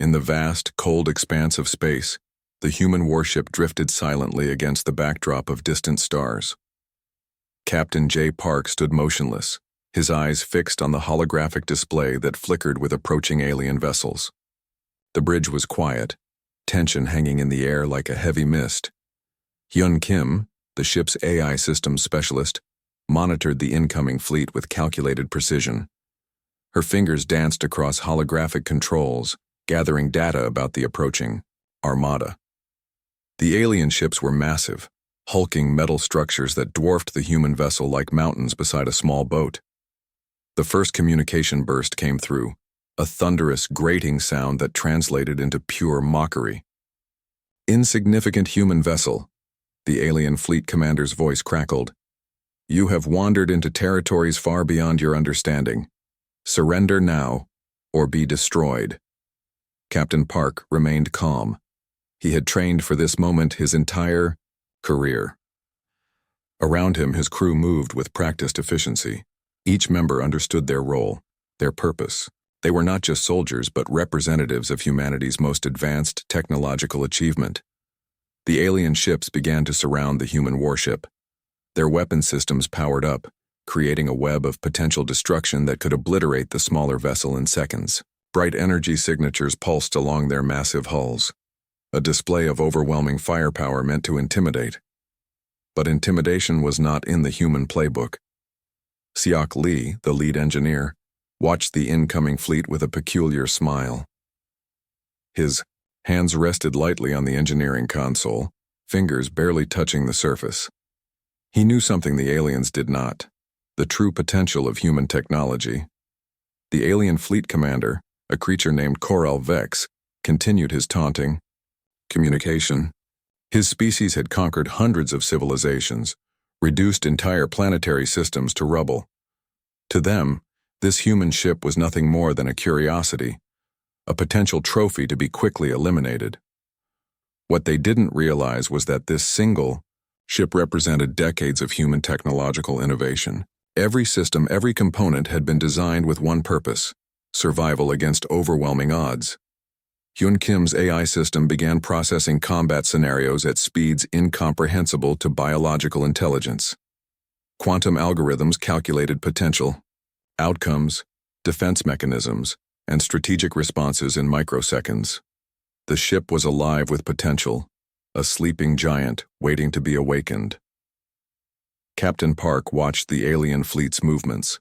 In the vast, cold expanse of space, the human warship drifted silently against the backdrop of distant stars. Captain J. Park stood motionless, his eyes fixed on the holographic display that flickered with approaching alien vessels. The bridge was quiet, tension hanging in the air like a heavy mist. Hyun Kim, the ship's AI systems specialist, monitored the incoming fleet with calculated precision. Her fingers danced across holographic controls, gathering data about the approaching Armada. The alien ships were massive, hulking metal structures that dwarfed the human vessel like mountains beside a small boat. The first communication burst came through, a thunderous, grating sound that translated into pure mockery. "Insignificant human vessel," the alien fleet commander's voice crackled. "You have wandered into territories far beyond your understanding. Surrender now, or be destroyed." Captain Park remained calm. He had trained for this moment his entire career. Around him, his crew moved with practiced efficiency. Each member understood their role, their purpose. They were not just soldiers, but representatives of humanity's most advanced technological achievement. The alien ships began to surround the human warship. Their weapon systems powered up, creating a web of potential destruction that could obliterate the smaller vessel in seconds. Bright energy signatures pulsed along their massive hulls, a display of overwhelming firepower meant to intimidate. But intimidation was not in the human playbook. Seok Lee, the lead engineer, watched the incoming fleet with a peculiar smile. His hands rested lightly on the engineering console, fingers barely touching the surface. He knew something the aliens did not: the true potential of human technology. The alien fleet commander, a creature named Coral Vex, continued his taunting communication. His species had conquered hundreds of civilizations, reduced entire planetary systems to rubble. To them, this human ship was nothing more than a curiosity, a potential trophy to be quickly eliminated. What they didn't realize was that this single ship represented decades of human technological innovation. Every system, every component had been designed with one purpose: survival against overwhelming odds. Hyun Kim's AI system began processing combat scenarios at speeds incomprehensible to biological intelligence. Quantum algorithms calculated potential, outcomes, defense mechanisms, and strategic responses in microseconds. The ship was alive with potential, a sleeping giant waiting to be awakened. Captain Park watched the alien fleet's movements.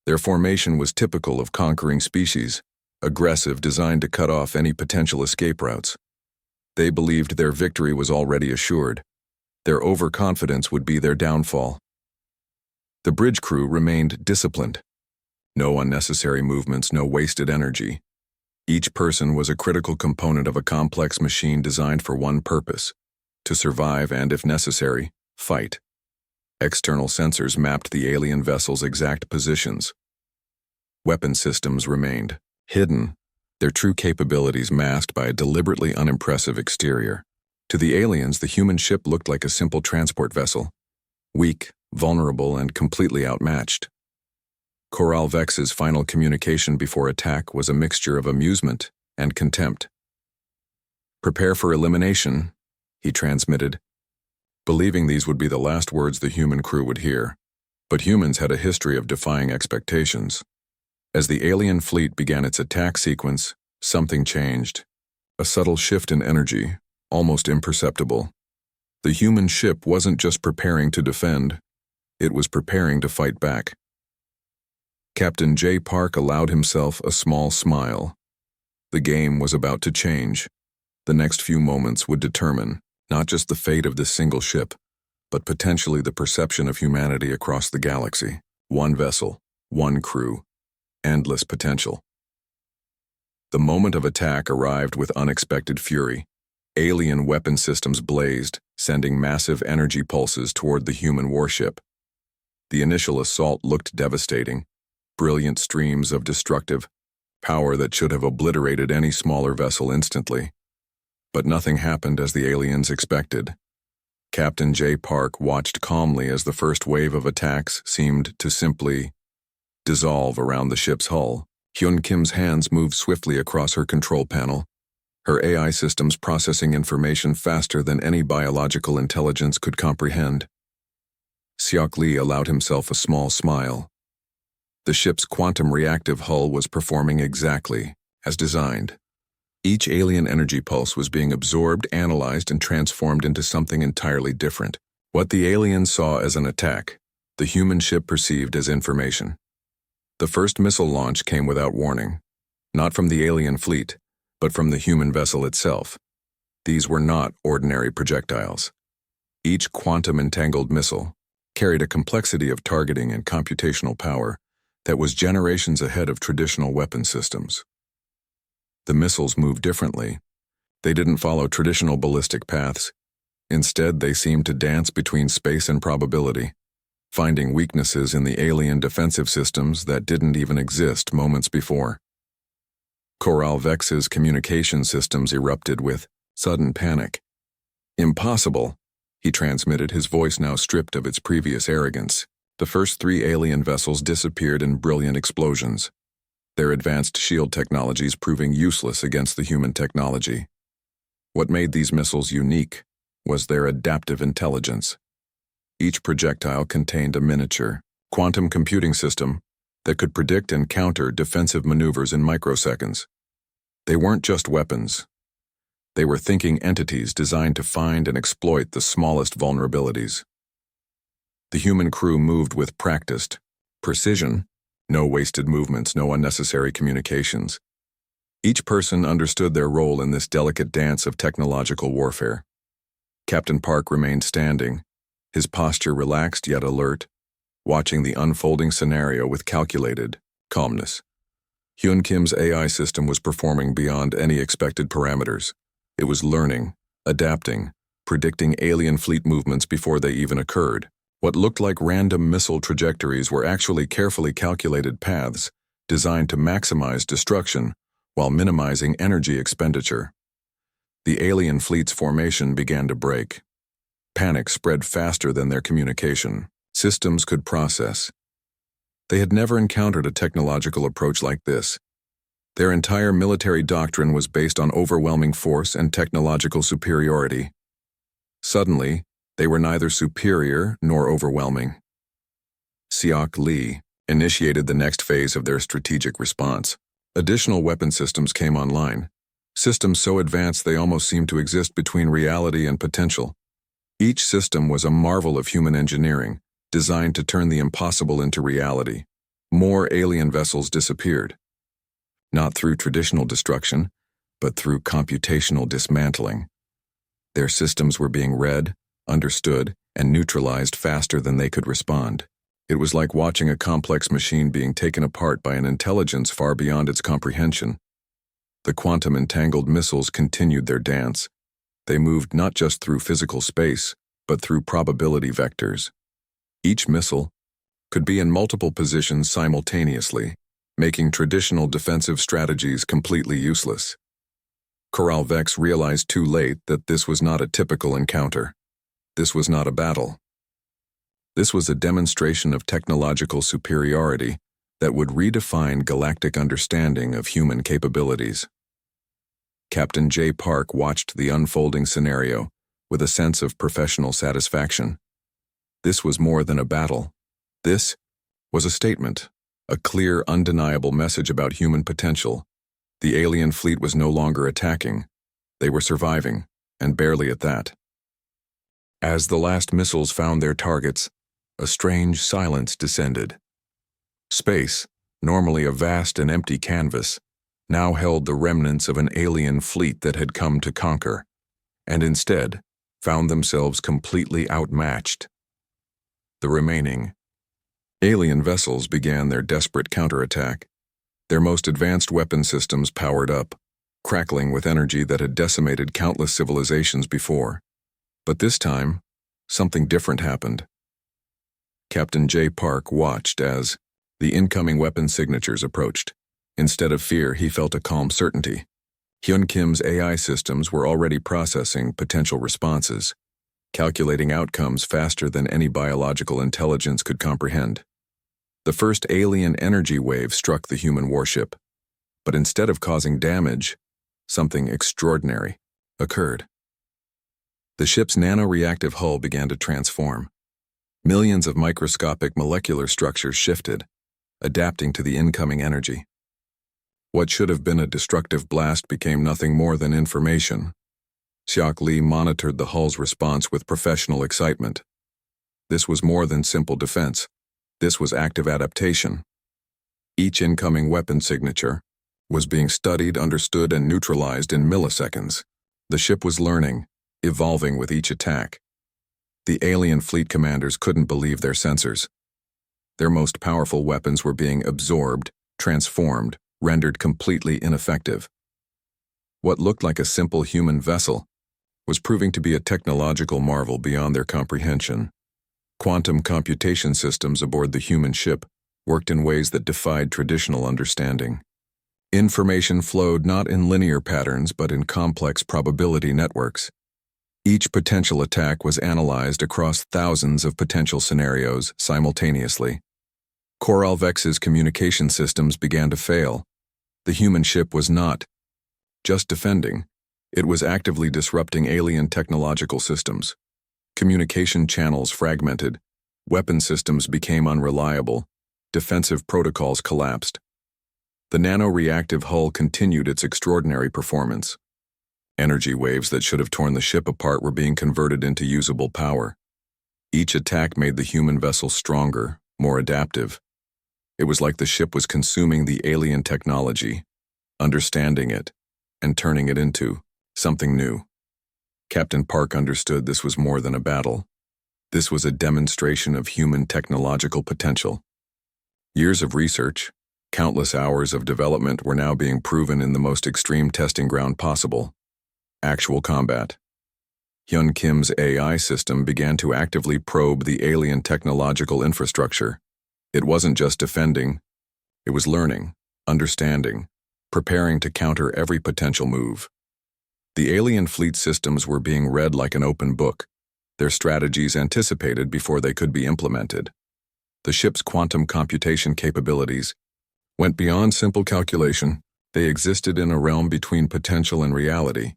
Their formation was typical of conquering species, aggressive, designed to cut off any potential escape routes. They believed their victory was already assured. Their overconfidence would be their downfall. The bridge crew remained disciplined. No unnecessary movements, no wasted energy. Each person was a critical component of a complex machine designed for one purpose: to survive and, if necessary, fight. External sensors mapped the alien vessel's exact positions. Weapon systems remained hidden, their true capabilities masked by a deliberately unimpressive exterior. To the aliens, the human ship looked like a simple transport vessel, weak, vulnerable, and completely outmatched. Coral Vex's final communication before attack was a mixture of amusement and contempt. "Prepare for elimination," he transmitted, believing these would be the last words the human crew would hear. But humans had a history of defying expectations. As the alien fleet began its attack sequence, something changed. A subtle shift in energy, almost imperceptible. The human ship wasn't just preparing to defend, it was preparing to fight back. Captain J. Park allowed himself a small smile. The game was about to change. The next few moments would determine not just the fate of this single ship, but potentially the perception of humanity across the galaxy. One vessel, one crew, endless potential. The moment of attack arrived with unexpected fury. Alien weapon systems blazed, sending massive energy pulses toward the human warship. The initial assault looked devastating, brilliant streams of destructive power that should have obliterated any smaller vessel instantly. But nothing happened as the aliens expected. Captain J. Park watched calmly as the first wave of attacks seemed to simply dissolve around the ship's hull. Hyun Kim's hands moved swiftly across her control panel, her AI systems processing information faster than any biological intelligence could comprehend. Seok Lee allowed himself a small smile. The ship's quantum reactive hull was performing exactly as designed. Each alien energy pulse was being absorbed, analyzed, and transformed into something entirely different. What the aliens saw as an attack, the human ship perceived as information. The first missile launch came without warning, not from the alien fleet, but from the human vessel itself. These were not ordinary projectiles. Each quantum-entangled missile carried a complexity of targeting and computational power that was generations ahead of traditional weapon systems. The missiles moved differently. They didn't follow traditional ballistic paths. Instead, they seemed to dance between space and probability, finding weaknesses in the alien defensive systems that didn't even exist moments before. Coral Vex's communication systems erupted with sudden panic. "Impossible," he transmitted, his voice now stripped of its previous arrogance. The first 3 alien vessels disappeared in brilliant explosions, their advanced shield technologies proving useless against the human technology. What made these missiles unique was their adaptive intelligence. Each projectile contained a miniature, quantum computing system that could predict and counter defensive maneuvers in microseconds. They weren't just weapons. They were thinking entities designed to find and exploit the smallest vulnerabilities. The human crew moved with practiced precision, no wasted movements, no unnecessary communications. Each person understood their role in this delicate dance of technological warfare. Captain Park remained standing, his posture relaxed yet alert, watching the unfolding scenario with calculated calmness. Hyun Kim's AI system was performing beyond any expected parameters. It was learning, adapting, predicting alien fleet movements before they even occurred. What looked like random missile trajectories were actually carefully calculated paths designed to maximize destruction while minimizing energy expenditure. The alien fleet's formation began to break. Panic spread faster than their communication systems could process. They had never encountered a technological approach like this. Their entire military doctrine was based on overwhelming force and technological superiority. Suddenly, they were neither superior nor overwhelming. Seok Lee initiated the next phase of their strategic response. Additional weapon systems came online, systems so advanced they almost seemed to exist between reality and potential. Each system was a marvel of human engineering, designed to turn the impossible into reality. More alien vessels disappeared, not through traditional destruction, but through computational dismantling. Their systems were being read, understood, and neutralized faster than they could respond. It was like watching a complex machine being taken apart by an intelligence far beyond its comprehension. The quantum-entangled missiles continued their dance. They moved not just through physical space, but through probability vectors. Each missile could be in multiple positions simultaneously, making traditional defensive strategies completely useless. Coral Vex realized too late that this was not a typical encounter. This was not a battle. This was a demonstration of technological superiority that would redefine galactic understanding of human capabilities. Captain J. Park watched the unfolding scenario with a sense of professional satisfaction. This was more than a battle. This was a statement, a clear, undeniable message about human potential. The alien fleet was no longer attacking. They were surviving, and barely at that. As the last missiles found their targets, a strange silence descended. Space, normally a vast and empty canvas, now held the remnants of an alien fleet that had come to conquer, and instead found themselves completely outmatched. The remaining alien vessels began their desperate counterattack. Their most advanced weapon systems powered up, crackling with energy that had decimated countless civilizations before. But this time, something different happened. Captain J. Park watched as the incoming weapon signatures approached. Instead of fear, he felt a calm certainty. Hyun Kim's AI systems were already processing potential responses, calculating outcomes faster than any biological intelligence could comprehend. The first alien energy wave struck the human warship, but instead of causing damage, something extraordinary occurred. The ship's nano-reactive hull began to transform. Millions of microscopic molecular structures shifted, adapting to the incoming energy. What should have been a destructive blast became nothing more than information. Xiak Li monitored the hull's response with professional excitement. This was more than simple defense. This was active adaptation. Each incoming weapon signature was being studied, understood, and neutralized in milliseconds. The ship was learning, evolving with each attack. The alien fleet commanders couldn't believe their sensors. Their most powerful weapons were being absorbed, transformed, rendered completely ineffective. What looked like a simple human vessel was proving to be a technological marvel beyond their comprehension. Quantum computation systems aboard the human ship worked in ways that defied traditional understanding. Information flowed not in linear patterns but in complex probability networks. Each potential attack was analyzed across thousands of potential scenarios simultaneously. Coral Vex's communication systems began to fail. The human ship was not just defending, it was actively disrupting alien technological systems. Communication channels fragmented, weapon systems became unreliable, defensive protocols collapsed. The nano-reactive hull continued its extraordinary performance. Energy waves that should have torn the ship apart were being converted into usable power. Each attack made the human vessel stronger, more adaptive. It was like the ship was consuming the alien technology, understanding it, and turning it into something new. Captain Park understood this was more than a battle. This was a demonstration of human technological potential. Years of research, countless hours of development were now being proven in the most extreme testing ground possible. Actual combat. Hyun Kim's AI system began to actively probe the alien technological infrastructure. It wasn't just defending, it was learning, understanding, preparing to counter every potential move. The alien fleet systems were being read like an open book, their strategies anticipated before they could be implemented. The ship's quantum computation capabilities went beyond simple calculation. They existed in a realm between potential and reality.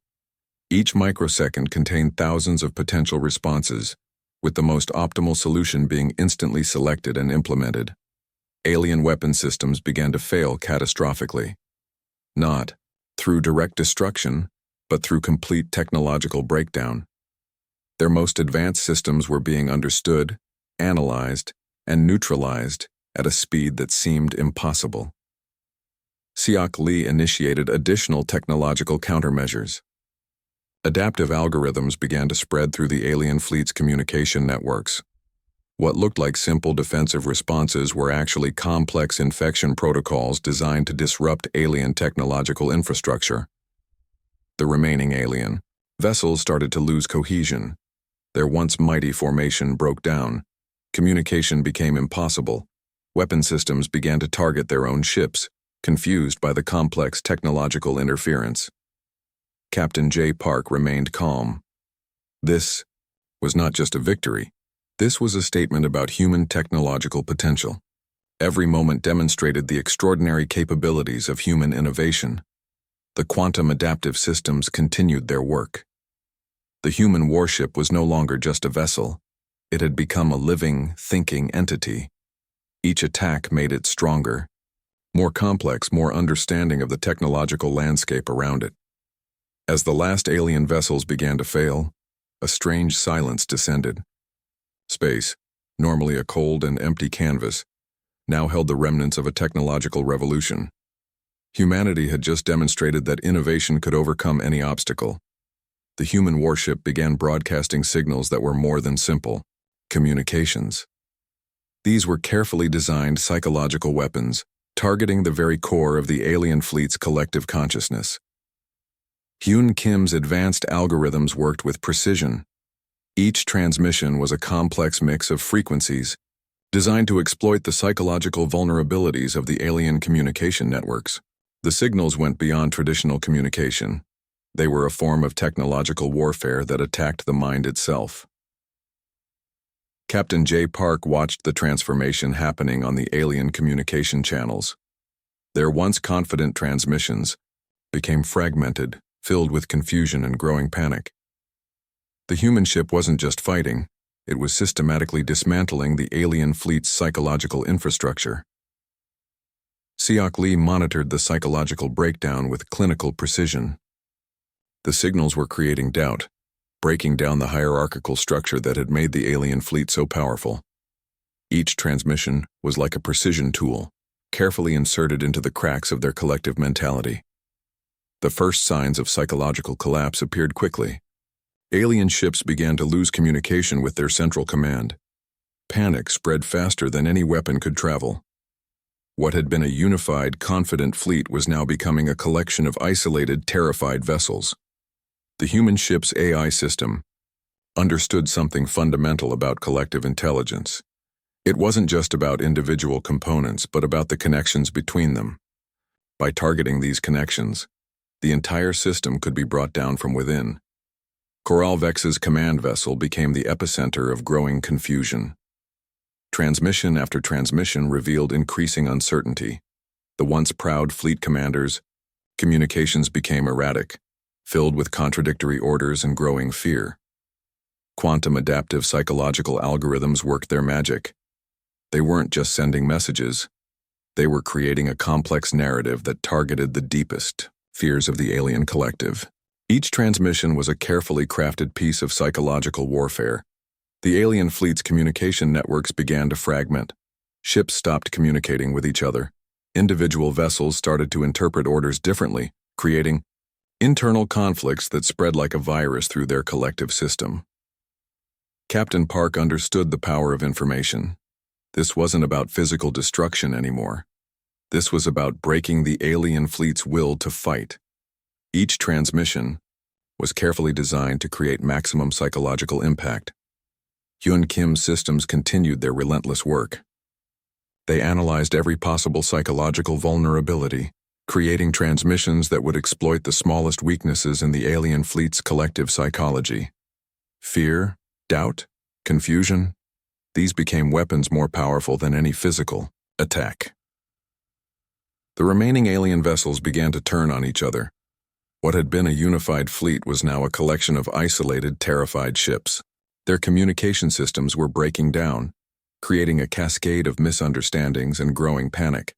Each microsecond contained thousands of potential responses, with the most optimal solution being instantly selected and implemented. Alien weapon systems began to fail catastrophically. Not through direct destruction, but through complete technological breakdown. Their most advanced systems were being understood, analyzed, and neutralized at a speed that seemed impossible. Xiak Li initiated additional technological countermeasures. Adaptive algorithms began to spread through the alien fleet's communication networks. What looked like simple defensive responses were actually complex infection protocols designed to disrupt alien technological infrastructure. The remaining alien vessels started to lose cohesion. Their once mighty formation broke down. Communication became impossible. Weapon systems began to target their own ships, confused by the complex technological interference. Captain J. Park remained calm. This was not just a victory. This was a statement about human technological potential. Every moment demonstrated the extraordinary capabilities of human innovation. The quantum adaptive systems continued their work. The human warship was no longer just a vessel. It had become a living, thinking entity. Each attack made it stronger, more complex, more understanding of the technological landscape around it. As the last alien vessels began to fail, a strange silence descended. Space, normally a cold and empty canvas, now held the remnants of a technological revolution. Humanity had just demonstrated that innovation could overcome any obstacle. The human warship began broadcasting signals that were more than simple communications. These were carefully designed psychological weapons, targeting the very core of the alien fleet's collective consciousness. Hyun Kim's advanced algorithms worked with precision. Each transmission was a complex mix of frequencies, designed to exploit the psychological vulnerabilities of the alien communication networks. The signals went beyond traditional communication. They were a form of technological warfare that attacked the mind itself. Captain J. Park watched the transformation happening on the alien communication channels. Their once confident transmissions became fragmented, filled with confusion and growing panic. The human ship wasn't just fighting, it was systematically dismantling the alien fleet's psychological infrastructure. Siok Lee monitored the psychological breakdown with clinical precision. The signals were creating doubt, breaking down the hierarchical structure that had made the alien fleet so powerful. Each transmission was like a precision tool, carefully inserted into the cracks of their collective mentality. The first signs of psychological collapse appeared quickly. Alien ships began to lose communication with their central command. Panic spread faster than any weapon could travel. What had been a unified, confident fleet was now becoming a collection of isolated, terrified vessels. The human ship's AI system understood something fundamental about collective intelligence. It wasn't just about individual components, but about the connections between them. By targeting these connections, the entire system could be brought down from within. Coral Vex's command vessel became the epicenter of growing confusion. Transmission after transmission revealed increasing uncertainty. The once proud fleet commanders' communications became erratic, filled with contradictory orders and growing fear. Quantum adaptive psychological algorithms worked their magic. They weren't just sending messages, they were creating a complex narrative that targeted the deepest fears of the alien collective. Each transmission was a carefully crafted piece of psychological warfare. The alien fleet's communication networks began to fragment. Ships stopped communicating with each other. Individual vessels started to interpret orders differently, creating internal conflicts that spread like a virus through their collective system. Captain Park understood the power of information. This wasn't about physical destruction anymore. This was about breaking the alien fleet's will to fight. Each transmission was carefully designed to create maximum psychological impact. Hyun Kim's systems continued their relentless work. They analyzed every possible psychological vulnerability, creating transmissions that would exploit the smallest weaknesses in the alien fleet's collective psychology. Fear, doubt, confusion, these became weapons more powerful than any physical attack. The remaining alien vessels began to turn on each other. What had been a unified fleet was now a collection of isolated, terrified ships. Their communication systems were breaking down, creating a cascade of misunderstandings and growing panic.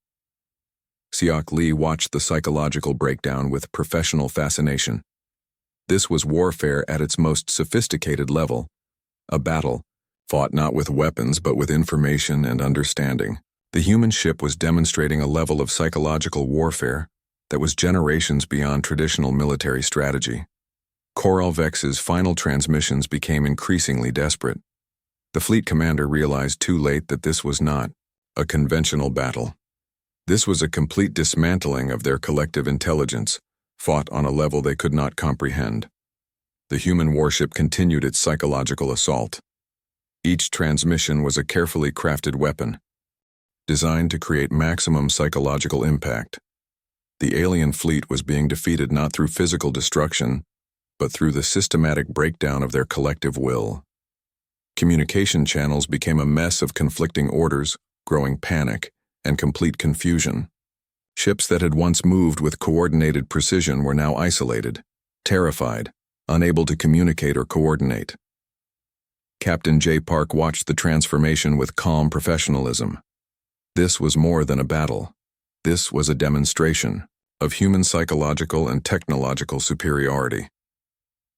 Siok Lee watched the psychological breakdown with professional fascination. This was warfare at its most sophisticated level, a battle fought not with weapons but with information and understanding. The human ship was demonstrating a level of psychological warfare that was generations beyond traditional military strategy. Coral Vex's final transmissions became increasingly desperate. The fleet commander realized too late that this was not a conventional battle. This was a complete dismantling of their collective intelligence, fought on a level they could not comprehend. The human warship continued its psychological assault. Each transmission was a carefully crafted weapon, designed to create maximum psychological impact. The alien fleet was being defeated not through physical destruction, but through the systematic breakdown of their collective will. Communication channels became a mess of conflicting orders, growing panic, and complete confusion. Ships that had once moved with coordinated precision were now isolated, terrified, unable to communicate or coordinate. Captain J. Park watched the transformation with calm professionalism. This was more than a battle. This was a demonstration of human psychological and technological superiority.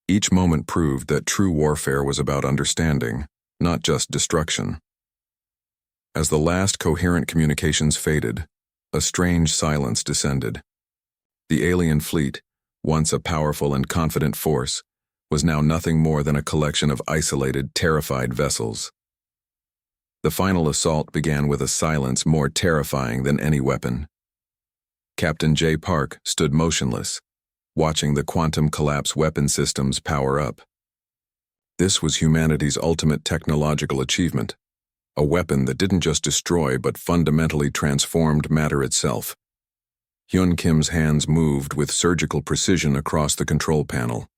Each moment proved that true warfare was about understanding, not just destruction. As the last coherent communications faded, a strange silence descended. The alien fleet, once a powerful and confident force, was now nothing more than a collection of isolated, terrified vessels. The final assault began with a silence more terrifying than any weapon. Captain J. Park stood motionless, watching the quantum collapse weapon systems power up. This was humanity's ultimate technological achievement, a weapon that didn't just destroy but fundamentally transformed matter itself. Hyun Kim's hands moved with surgical precision across the control panel.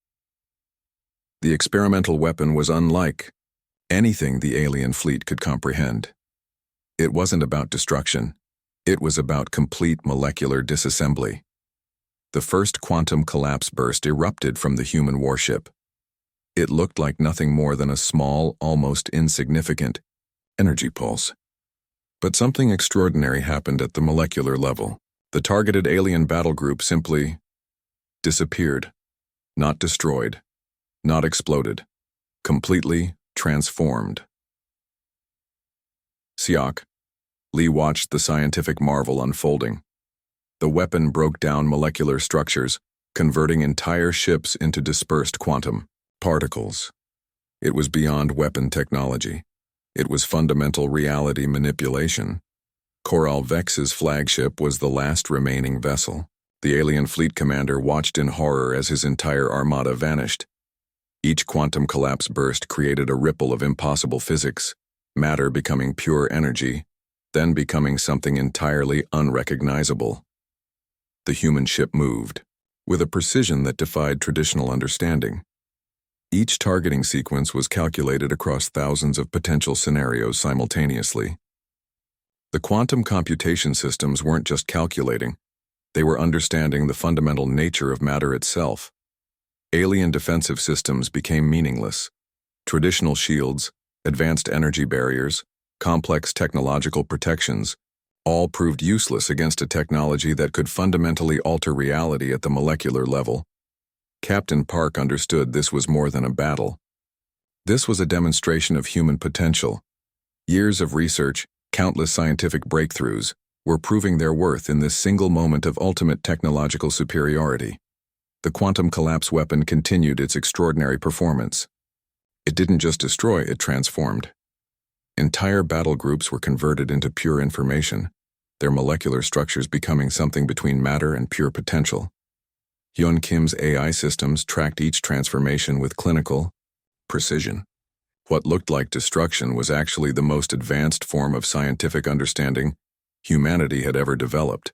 The experimental weapon was unlike anything the alien fleet could comprehend. It wasn't about destruction. It was about complete molecular disassembly. The first quantum collapse burst erupted from the human warship. It looked like nothing more than a small, almost insignificant energy pulse. But something extraordinary happened at the molecular level. The targeted alien battle group simply disappeared. Not destroyed, not exploded, completely transformed. Siak, Lee watched the scientific marvel unfolding. The weapon broke down molecular structures, converting entire ships into dispersed quantum particles. It was beyond weapon technology. It was fundamental reality manipulation. Coral Vex's flagship was the last remaining vessel. The alien fleet commander watched in horror as his entire armada vanished. Each quantum collapse burst created a ripple of impossible physics, matter becoming pure energy, then becoming something entirely unrecognizable. The human ship moved, with a precision that defied traditional understanding. Each targeting sequence was calculated across thousands of potential scenarios simultaneously. The quantum computation systems weren't just calculating, they were understanding the fundamental nature of matter itself. Alien defensive systems became meaningless. Traditional shields, advanced energy barriers, complex technological protections, all proved useless against a technology that could fundamentally alter reality at the molecular level. Captain Park understood this was more than a battle. This was a demonstration of human potential. Years of research, countless scientific breakthroughs, were proving their worth in this single moment of ultimate technological superiority. The quantum collapse weapon continued its extraordinary performance. It didn't just destroy, it transformed. Entire battle groups were converted into pure information, their molecular structures becoming something between matter and pure potential. Hyun Kim's AI systems tracked each transformation with clinical precision. What looked like destruction was actually the most advanced form of scientific understanding humanity had ever developed.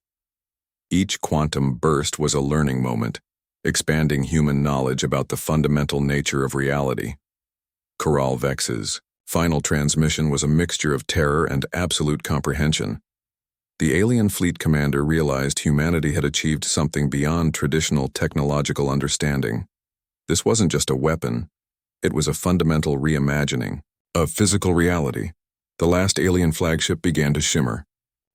Each quantum burst was a learning moment, expanding human knowledge about the fundamental nature of reality. Coral Vex's final transmission was a mixture of terror and absolute comprehension. The alien fleet commander realized humanity had achieved something beyond traditional technological understanding. This wasn't just a weapon, it was a fundamental reimagining of physical reality. The last alien flagship began to shimmer.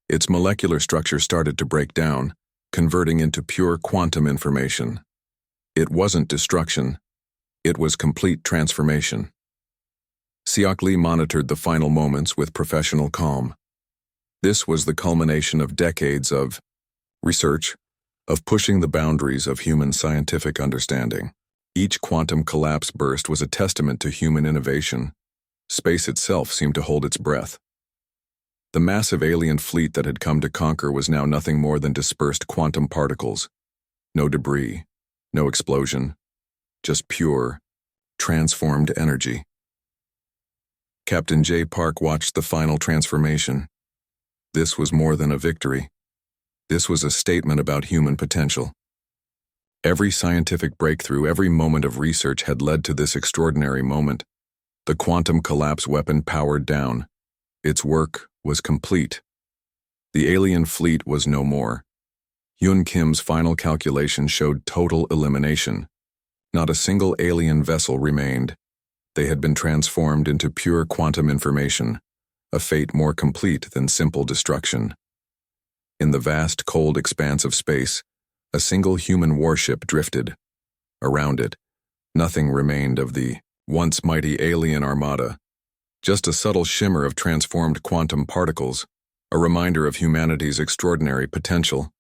Its molecular structure started to break down, converting into pure quantum information. It wasn't destruction, it was complete transformation. Siak Lee monitored the final moments with professional calm. This was the culmination of decades of research, of pushing the boundaries of human scientific understanding. Each quantum collapse burst was a testament to human innovation. Space itself seemed to hold its breath. The massive alien fleet that had come to conquer was now nothing more than dispersed quantum particles. No debris, no explosion, just pure, transformed energy. Captain J. Park watched the final transformation. This was more than a victory. This was a statement about human potential. Every scientific breakthrough, every moment of research had led to this extraordinary moment. The quantum collapse weapon powered down. Its work was complete. The alien fleet was no more. Hyun Kim's final calculation showed total elimination. Not a single alien vessel remained. They had been transformed into pure quantum information, a fate more complete than simple destruction. In the vast, cold expanse of space, a single human warship drifted. Around it, nothing remained of the once mighty alien armada, just a subtle shimmer of transformed quantum particles, a reminder of humanity's extraordinary potential.